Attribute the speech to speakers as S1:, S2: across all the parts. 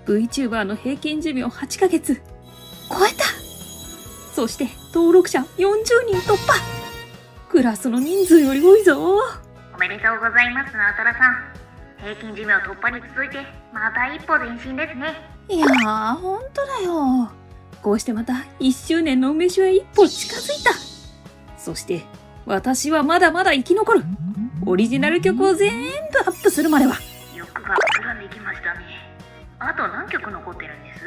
S1: VTuber の平均寿命8ヶ月超えた。そして登録者40人突破。クラスの人数より多いぞ。
S2: おめでとうございますなトラさん。平均寿命突破に続いてまた一歩前進ですね。
S1: いやー、ほんとだよ。こうしてまた1周年の梅酒へ一歩近づいた。そして私はまだまだ生き残る。オリジナル曲を全部アップするまでは。
S2: 欲が膨らんできましたね。あと何曲残ってるんです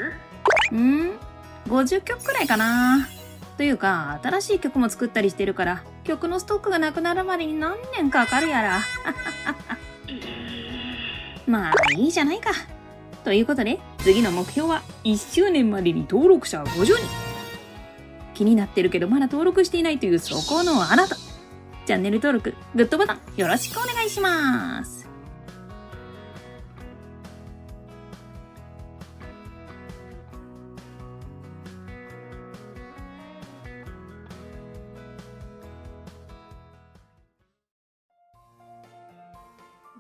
S2: ？50
S1: 曲くらいかな。というか新しい曲も作ったりしてるから曲のストックがなくなるまでに何年かかるやら。まあいいじゃないか。ということで次の目標は1周年までに登録者50人。気になってるけどまだ登録していないというそこのあなた、チャンネル登録、グッドボタンよろしくお願いします。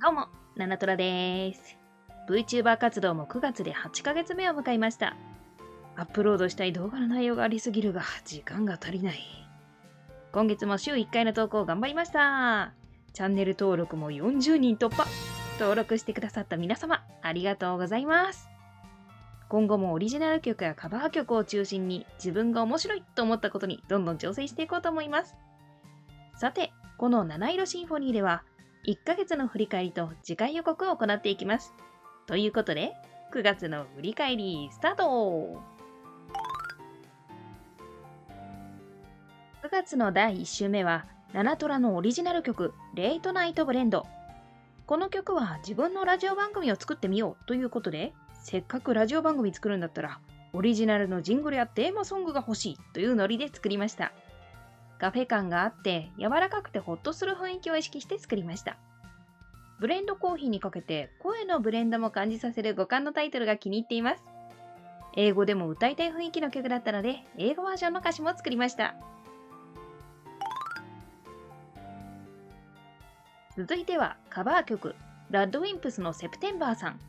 S1: どうも、ナナトラです。VTuber 活動も9月で8ヶ月目を迎えました。アップロードしたい動画の内容がありすぎるが、時間が足りない。今月も週1回の投稿を頑張りました。チャンネル登録も40人突破。登録してくださった皆様、ありがとうございます。今後もオリジナル曲やカバー曲を中心に自分が面白いと思ったことにどんどん挑戦していこうと思います。さて、この七色シンフォニーでは、1ヶ月の振り返りと次回予告を行っていきます。ということで、9月の振り返りスタート。9月の第1週目は、ナナトラのオリジナル曲、レイトナイトブレンド。この曲は自分のラジオ番組を作ってみようということで、せっかくラジオ番組作るんだったら、オリジナルのジングルやテーマソングが欲しいというノリで作りました。カフェ感があって柔らかくてホッとする雰囲気を意識して作りました。ブレンドコーヒーにかけて声のブレンドも感じさせる五感のタイトルが気に入っています。英語でも歌いたい雰囲気の曲だったので英語バージョンの歌詞も作りました。続いてはカバー曲ラッドウィンプスのセプテンバーさん。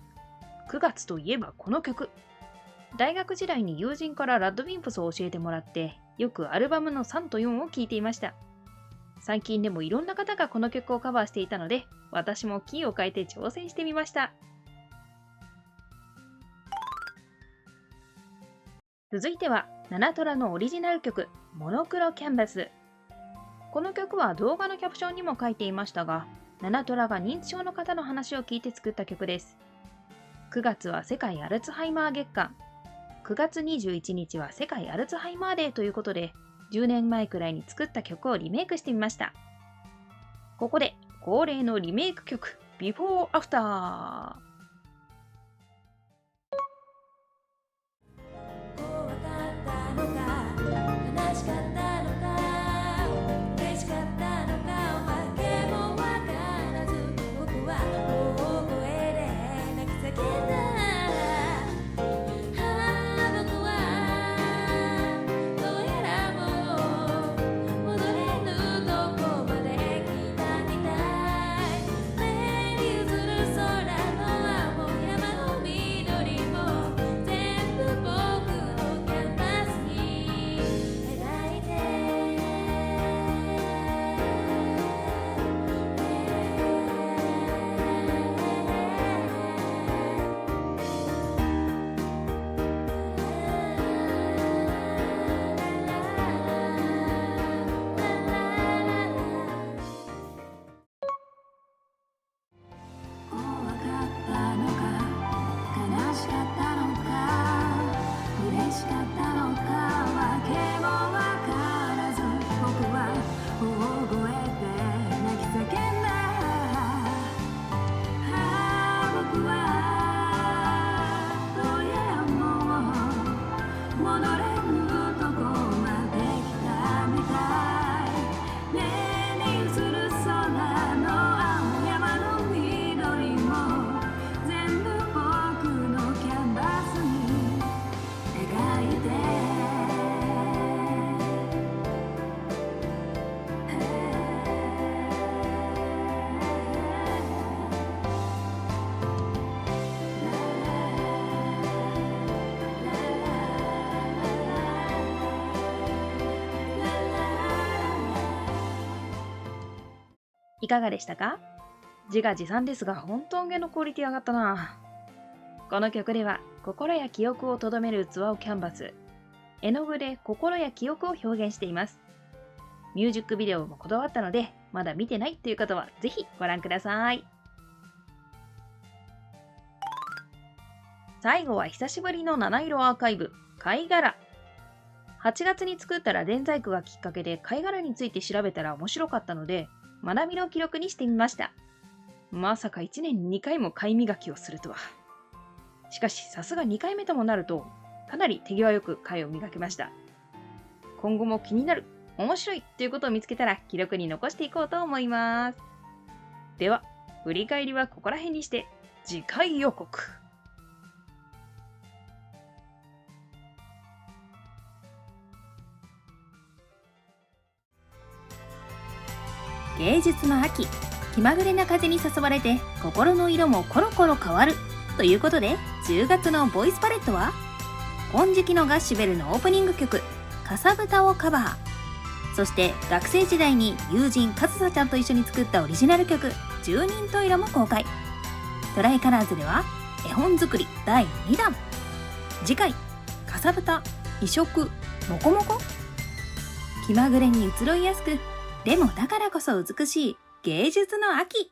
S1: 9月といえばこの曲。大学時代に友人からラッドウィンプスを教えてもらってよくアルバムの3と4を聴いていました。最近でもいろんな方がこの曲をカバーしていたので私もキーを変えて挑戦してみました。続いてはナナトラのオリジナル曲モノクロキャンバス。この曲は動画のキャプションにも書いていましたが、ナナトラが認知症の方の話を聞いて作った曲です。9月は世界アルツハイマー月間、9月21日は世界アルツハイマーデーということで、10年前くらいに作った曲をリメイクしてみました。ここで恒例のリメイク曲、ビフォーアフター。いかがでしたか？自画自賛ですが、本当音源のクオリティ上がったな。この曲では、心や記憶を留める器をキャンバス、絵の具で心や記憶を表現しています。ミュージックビデオもこだわったので、まだ見てないという方はぜひご覧ください。最後は久しぶりの七色アーカイブ、貝殻。8月に作った螺鈿細工がきっかけで貝殻について調べたら面白かったので、学びの記録にしてみました。まさか1年に2回も貝磨きをするとは。しかしさすが2回目ともなると、かなり手際よく貝を磨けました。今後も気になる、面白いということを見つけたら記録に残していこうと思います。では、振り返りはここら辺にして、次回予告。芸術の秋、気まぐれな風に誘われて心の色もコロコロ変わるということで、10月のボイスパレットは金色のガッシュベルのオープニング曲かさぶたをカバー、そして学生時代に友人かずさちゃんと一緒に作ったオリジナル曲十人十色も公開。トライカラーズでは絵本作り第2弾。次回、かさぶた、異色、モコモコ。気まぐれに移ろいやすく、でもだからこそ美しい芸術の秋。